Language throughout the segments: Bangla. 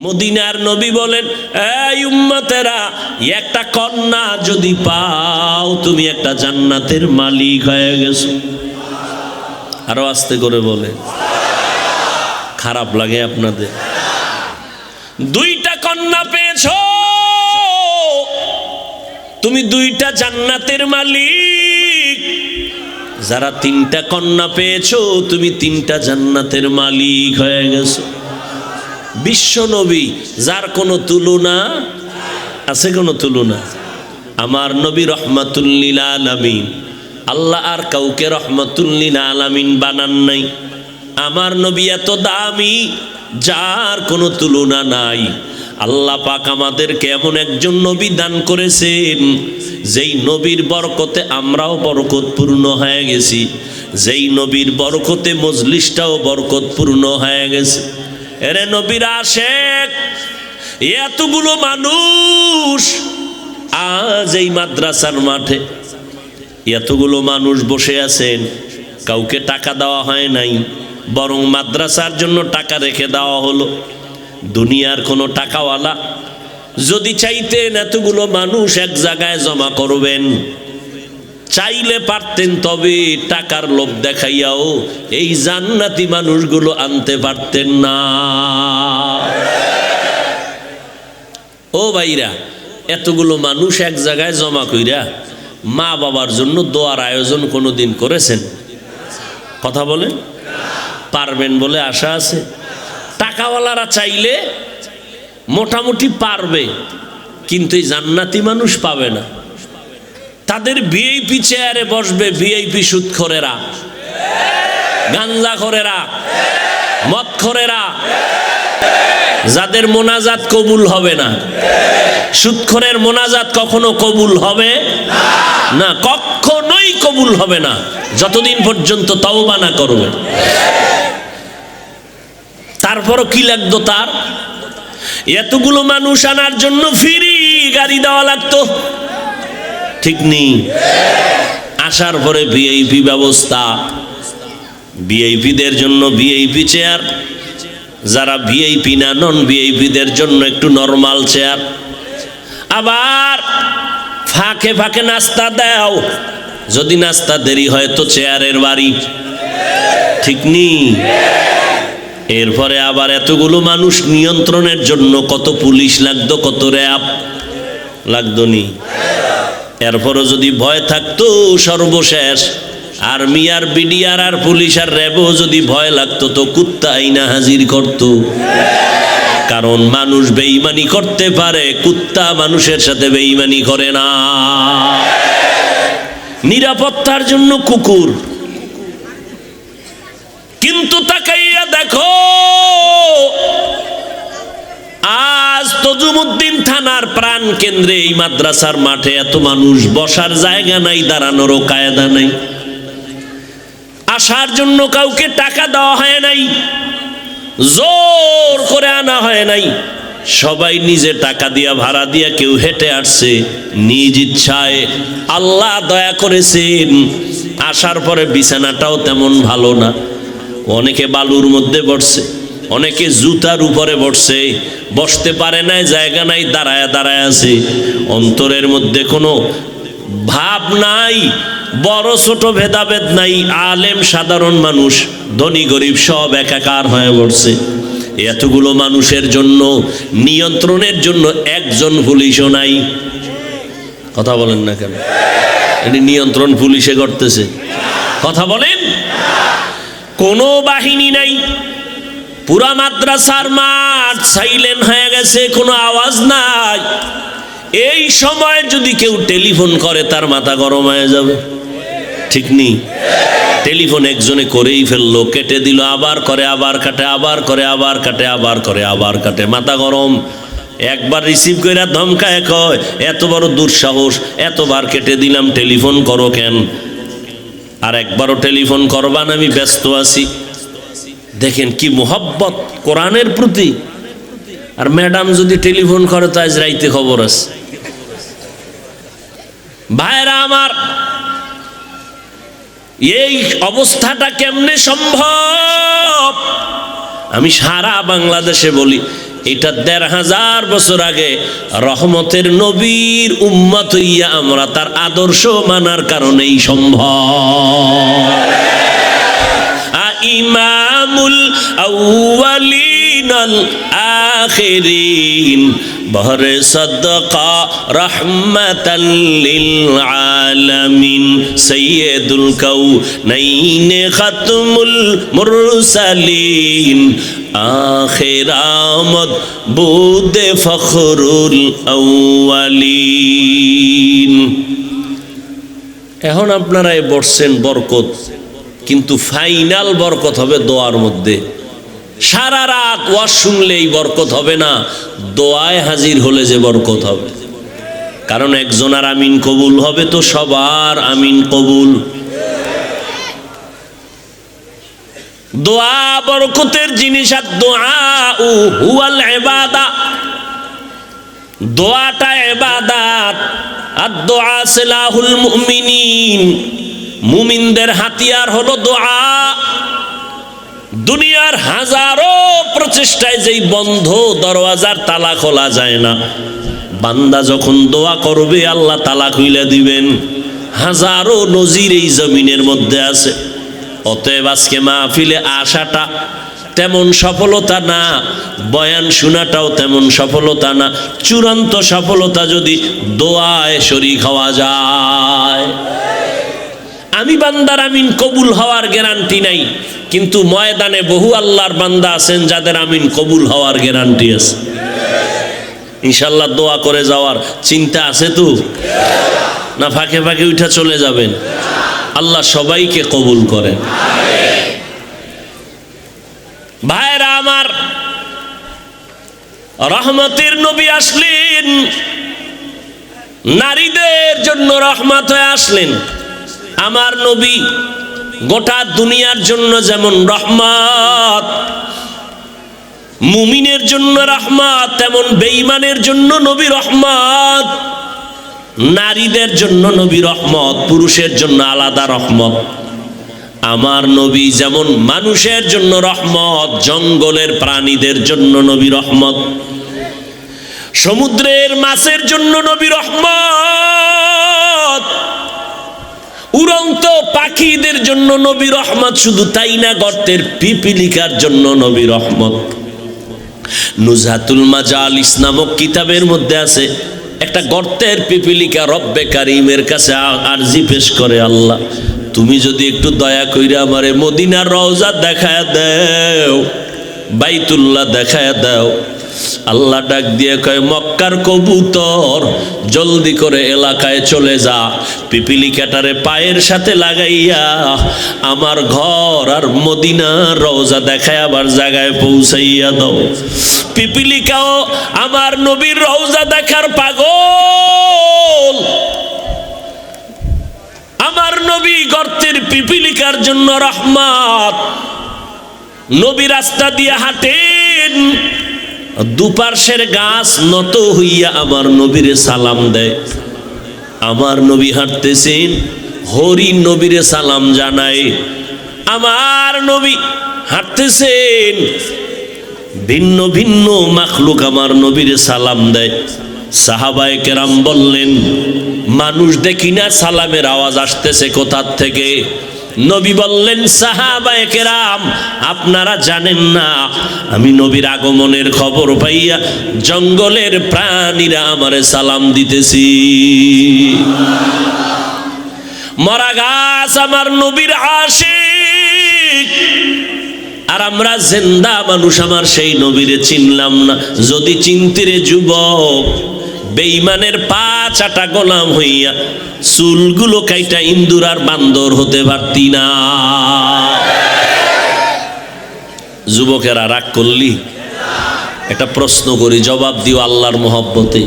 মদিনার নবী বলেন, এই উম্মতেরা, একটা কন্যা যদি পাও তুমি একটা জান্নাতের মালিক হয়ে গেছো। আরো আস্তে করে বলে, খারাপ লাগে আপনাদের? দুইটা কন্যা পেয়েছো, তুমি দুইটা জান্নাতের মালিক। যারা তিনটা কন্যা পেয়েছো, তুমি তিনটা জান্নাতের মালিক হয়ে গেছো। বিশ্ব নবী, যার কোনো তুলনা আছে? কোনো তুলনা? আমার নবী রহমাতুল লিল আলামিন। আল্লাহ আর কাউকে রহমাতুল লিল আলামিন বানান নাই। আমার নবী এত দামি, যার কোনো তুলনা নাই। আল্লাহ পাক আমাদেরকে এমন একজন নবী দান করেছেন, যেই নবীর বরকতে আমরাও বরকতপূর্ণ হয়ে গেছি, যেই নবীর বরকতে মজলিসটাও বরকতপূর্ণ হয়ে গেছে। এরে নবীর আশেক এতগুলো মানুষ আজ এই মাদ্রাসার মাঠে, এতগুলো মানুষ বসে আছেন, কাউকে টাকা দেওয়া হয় নাই, বরং মাদ্রাসার জন্য টাকা রেখে দেওয়া হলো। দুনিয়ার কোনো টাকাওয়ালা যদি চাইতেন এতগুলো মানুষ এক জায়গায় জমা করবেন, চাইলে পারতেন, তবে টাকার লোভ দেখাইয়াও এই জান্নাতি মানুষগুলো আনতে পারতেন না। ও ভাইরা, এতগুলো মানুষ এক জায়গায় জমা কইরা মা বাবার জন্য দোয়ার আয়োজন কোনোদিন করেছেন? কথা বলেন, পারবেন বলে আশা আছে? টাকাওয়ালারা চাইলে মোটামুটি পারবে, কিন্তু এই জান্নাতি মানুষ পাবে না। তাদের ভিআইপি চেয়ারে বসবে ভিআইপি সুদখোরেরা, গাঞ্জাখোরেরা, মদখোরেরা, যাদের মোনাজাত কবুল হবে না। সুদখোরের মোনাজাত কখনো কবুল হবে না, কখনোই কবুল হবে না যতদিন পর্যন্ত তওবা না করবে। তারপরও কি লাগতো তার? এতগুলো মানুষ আনার জন্য ফ্রি গাড়ি দেওয়া লাগতো, ঠিক নেই? আসার পরে ভিআইপি ব্যবস্থা, ভিআইপিদের জন্য ভিআইপি চেয়ার, যারা ভিআইপি না নন ভিআইপিদের জন্য একটু নরমাল চেয়ার। আবার ফাঁকে ফাঁকে নাস্তা দাও, যদি নাস্তা দেরি হয় তো চেয়ারের বাড়ি, ঠিক নেই? এরপরে আবার এতগুলো মানুষ নিয়ন্ত্রণের জন্য কত পুলিশ লাগতো, কত র্যাব লাগতো নি? এরপরও যদি ভয় থাকতো, সর্বশেষ আর্মি আর বিডিআর আর পুলিশ আর র্যাবও যদি ভয় লাগতো, তো কুত্তা আইনা হাজির করত। কারণ মানুষ বেঈমানি করতে পারে, কুত্তা মানুষের সাথে বেঈমানি করে না। নিরাপত্তার জন্য কুকুর, কিন্তু তাকাইয়া দেখো আজ তজুমুদ্দিন থানার প্রাণ কেন্দ্রে এই মাদ্রাসার মাঠে এত মানুষ, বসার জায়গা নাই, দাঁড়ানোরও কায়দা নাই। আসার জন্য কাউকে টাকা দেওয়া হয় নাই, জোর করে আনা হয় নাই, সবাই নিজে টাকা দিয়া ভাড়া দিয়া, কেউ হেঁটে আসছে নিজ ইচ্ছায়। আল্লাহ দয়া করেছেন, আসার পরে বিছানাটাও তেমন ভালো না, অনেকে বালুর মধ্যে বসছে, অনেকে জুতার উপরে বসছে, বসতে পারে নাই, জায়গা নাই, দাঁড়ায় দাঁড়ায় আছে। অন্তরের মধ্যে কোনো ভাব নাই, বড় ছোট ভেদাভেদ নাই, আলেম সাধারণ মানুষ, ধনী গরিব সব একাকার হয়ে পড়ছে। এতগুলো মানুষের জন্য নিয়ন্ত্রণের জন্য একজন পুলিশও নাই। কথা বলেন না কেন? এটি নিয়ন্ত্রণ পুলিশে করতেছে? কথা বলেন। কোনো বাহিনী নাই, পুরা মাদ্রাসার মাঠ সাইলেন্ট হয়ে গেছে, কোনো আওয়াজ নাই। এই সময় যদি কেউ টেলিফোন করে, তার মাথা গরম হয়ে যাবে, ঠিক নেই? টেলিফোন একজনে করেই ফেললো, কেটে দিল, আবার করে, আবার কাটে, আবার করে, আবার কাটে, আবার করে, আবার কাটে, মাথা গরম। একবার রিসিভ করে ধমকায়, কয় এত বড় দুঃসাহস, এতবার কেটে দিলাম, টেলিফোন করো কেন? আর একবারও টেলিফোন করবা না, আমি ব্যস্ত আছি। দেখেন কি মোহব্বত কোরআনের প্রতি। আর ম্যাডাম যদি টেলিফোন করে, তো আজ রাইতে খবর আছে। ভাইরা আমার, এই অবস্থাটা কেমনে সম্ভব? আমি সারা বাংলাদেশে বলি, এটা ১৫০০ বছর আগে রহমতের নবীর উম্মত হইয়া আমরা তার আদর্শ মানার কারণেই সম্ভব। ইমামুল আউয়ালিন আল আখিরিন বহরে সাদকা রহমাতাল লিল আলামিন সাইয়্যিদুল কাউনাইন খাতমুল মুরসালিন আখির আমদ বুদে ফখরুল আউয়ালিন। এখন আপনারা বসছেন বরকত, কিন্তু ফাইনাল বরকত হবে দোয়ার মধ্যে। সারা রাত ওয়াজ শুনলেই বরকত হবে না, দোয়ায় হাজির হলে যে বরকত হবে। কারণ একজনের আমিন কবুল হবে তো সবার আমিন কবুল। দোয়া বরকতের জিনিস, আর দোয়া হুয়াল ইবাদা, দোয়াটা ইবাদত। আর দোয়া সিলাহুল মুমিনিন, মুমিনদের হাতিয়ার হলো দোয়া। দুনিয়ার হাজারো প্রচেষ্টায় যেই বন্ধ দরওয়াজার তালা খোলা যায় না, বান্দা যখন দোয়া করবে আল্লাহ তালা খুলে দিবেন। হাজারো নজির এই জমিনের মধ্যে আছে। অতএব আজকে মাহফিলে আসাটা তেমন সফলতা না, বয়ান শোনাটাও তেমন সফলতা না। চূড়ান্ত সফলতা যদি দোয়ায় শরীক হওয়া যায়। আমি বান্দার আমিন কবুল হওয়ার গ্যারান্টি নাই, কিন্তু ময়দানে বহু আল্লাহর বান্দা আছেন যাদের আমিন কবুল হওয়ার গ্যারান্টি আছে। ইনশাল্লাহ দোয়া করে যাওয়ার চিন্তা আছে তো? না ফাঁকে ফাঁকে উঠা চলে যাবেন? আল্লাহ সবাইকে কবুল করেন। ভাইরা আমার, রহমতের নবী আসলেন, নারীদের জন্য রহমত হয়ে আসলেন। আমার নবী গোটা দুনিয়ার জন্য যেমন রহমত, মুমিনের জন্য রহমত, তেমন বেঈমানের জন্য নবী রহমত। নারীদের জন্য নবী রহমত, পুরুষের জন্য আলাদা রহমত। আমার নবী যেমন মানুষের জন্য রহমত, জঙ্গলের প্রাণীদের জন্য নবী রহমত, সমুদ্রের মাছের জন্য নবী রহমত, উড়ন্ত পাখিদের জন্য নবী রহমত। শুধু তাই না, গর্তের পিপিলিকার জন্য নবী রহমত। নুজহাতুল মাজালিস নামক কিতাবের মধ্যে আছে, একটা গর্তের পিপিলিকা রব্বে কারিমের কাছে আরজি পেশ করে, আল্লাহ তুমি যদি একটু দয়া কইরা আমারে মদিনার রওজা দেখায় দাও, বাইতুল্লাহ দেখায় দাও। আল্লাহ ডাক দিয়ে কয়, মক্কার কবুতর জলদি করে এলাকায় চলে যা, পিপিলিকাটারে পায়ের সাথে লাগাইয়া আমার ঘর আর মদিনার রওজা দেখায় আবার জায়গায় পৌঁছাইয়া দাও। পিপিলিকাও আমার নবীর রওজা দেখার পাগল। আমার নবী গর্তের পিপিলিকার জন্য রহমত। নবী রাস্তা দিয়ে হাঁটেন, দুপার্শ্বের গাছ নত হইয়া আমার নবীরে সালাম দেয়। আমার নবী হাঁটতেছেন, হরিণ নবীরে সালাম জানায়। আমার নবী হাঁটতেছেন, ভিন্ন ভিন্ন মাখলুক আমার নবীরে সালাম দেয়। সাহাবায়ে কেরাম বললেন, মানুষ দেখি না, সালামের আওয়াজ আসতেছে কোথা থেকে? নবী বললেন, সাহাবায়ে কেরাম আপনারা জানেন না, আমি নবীর আগমনের খবর পাইয়া জঙ্গলের প্রাণীরা আমারে সালাম দিতেছি। মরা গাছ আমার নবীর আশিক, আর আমরা জিন্দা মানুষ আমার সেই নবীরে চিনলাম না। যদি চিনতিরে যুবক, বেঈমানের পা চাটা গোলাম হইয়া চুলগুলো কাইটা ইন্দুর আর বান্দর হতে পারতি না। যুবকেরা রাগ করলি? একটা প্রশ্ন করি, জবাব দিও আল্লাহর মহব্বতে।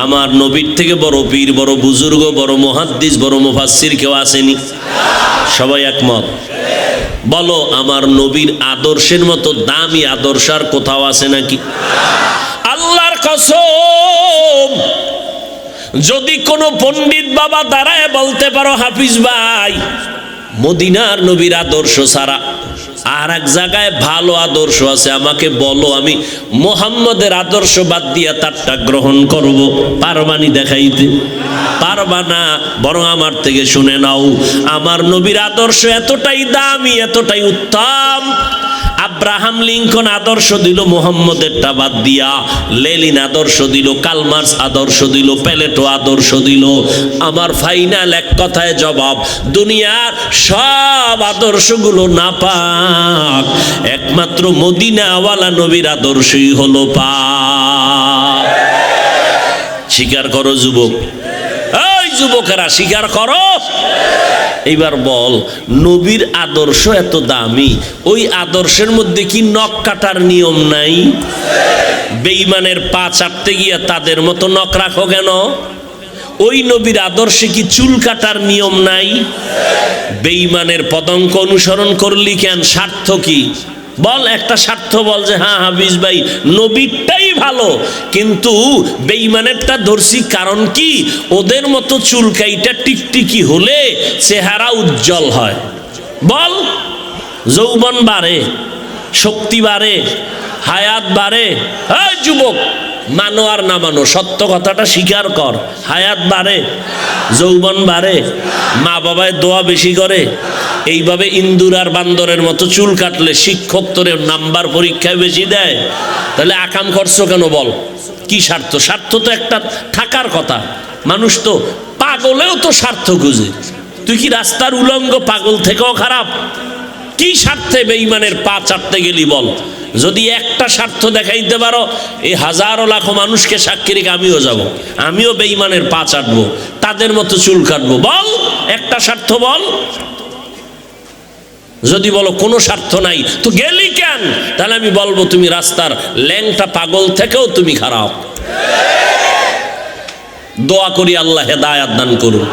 আমার নবীর থেকে বড় পীর, বড় বুজুর্গ, বড় মুহাদ্দিস, বড় মুফাসসির কেউ আসেনি? সবাই একমত? বলো, আমার নবীর আদর্শের মতো দামি আদর্শ আর কোথাও আছে নাকি? আল্লাহর কসম, যদি কোনো পণ্ডিত বাবা দাঁড়ায় বলতে পারো, হাফিজ ভাই, মদিনার নবীর আদর্শ ছাড়া আর এক জায়গায় ভালো আদর্শ আছে, আমাকে বলো, আমি মোহাম্মদের আদর্শ বাদ দিয়া তারটা গ্রহণ করব। পারবানি দেখাইতে? পারবা না। বরং আমার থেকে শুনে নাও, আমার নবীর আদর্শ এতটাই দামি, এতটাই উত্তম। আব্রাহাম লিঙ্কন আদর্শ দিল মোহাম্মদেরটা বাদ দিয়া, লেনিন আদর্শ দিল, কালমার্স আদর্শ দিল, প্যালেটো আদর্শ দিল। আমার ফাইনাল এক কথায় জবাব, দুনিয়ার সব আদর্শগুলো নাপাক, একমাত্র মদিনাওয়ালা নবীর আদর্শই হলো পাক। স্বীকার করো যুবক, এই যুবকেরা স্বীকার করো। এইবার বল, নবীর আদর্শ এত দামি, ওই আদর্শের মধ্যে কি নখ কাটার নিয়ম নাই? বেঈমানের পা চাটতে গিয়া তাদের মতো নখ রাখো কেন? ওই নবীর আদর্শে কি চুল কাটার নিয়ম নাই? বেঈমানের পদঙ্ক অনুসরণ করলি কেন? স্বার্থ কি? বল একটা স্বার্থ বল যে হ্যাঁ হাফিজ ভাই নবীরটাই ভালো, কিন্তু বেঈমানেরটা ধরছি কারণ কি ওদের মতো চুলকাইটা টিকটিকি হলে চেহারা উজ্জ্বল হয়। বল, যৌবন বাড়ে, শক্তি বাড়ে, হায়াত বাড়ে। এই যুবক, মানো আর না মানো, সত্য কথাটা স্বীকার কর। হায়াত বাড়ে, যৌবন বাড়ে, মা বাবায় দোয়া বেশি করে। এইভাবে ইন্দুর আর বান্দরের মতো চুল কাটলে শিক্ষক তোরে নাম্বার পরীক্ষায় বেশি দেয়। তাহলে আকাম করছো কেন? বল কি স্বার্থ? স্বার্থ তো একটা থাকার কথা। মানুষ তো পাগলেও তো স্বার্থ খুঁজে। তুই কি রাস্তার উলঙ্গ পাগল থেকেও খারাপ? কি স্বার্থে বেঈমানের পা চাটতে গেলি বল? যদি একটা স্বার্থ দেখাইতে পারো, এই হাজারো লাখো মানুষকে সাক্ষী রেখে আমিও যাব, আমিও বেঈমানের পা চাটবো, তাদের মতো চুল কাটবো। বল একটা স্বার্থ বল। যদি বলো কোনো স্বার্থ নাই, তো গেলি কেন? তাহলে আমি বলবো তুমি রাস্তার ল্যাংটা পাগল থেকেও তুমি খারাপ। দোয়া করি আল্লাহ হেদায়াত দান করুন।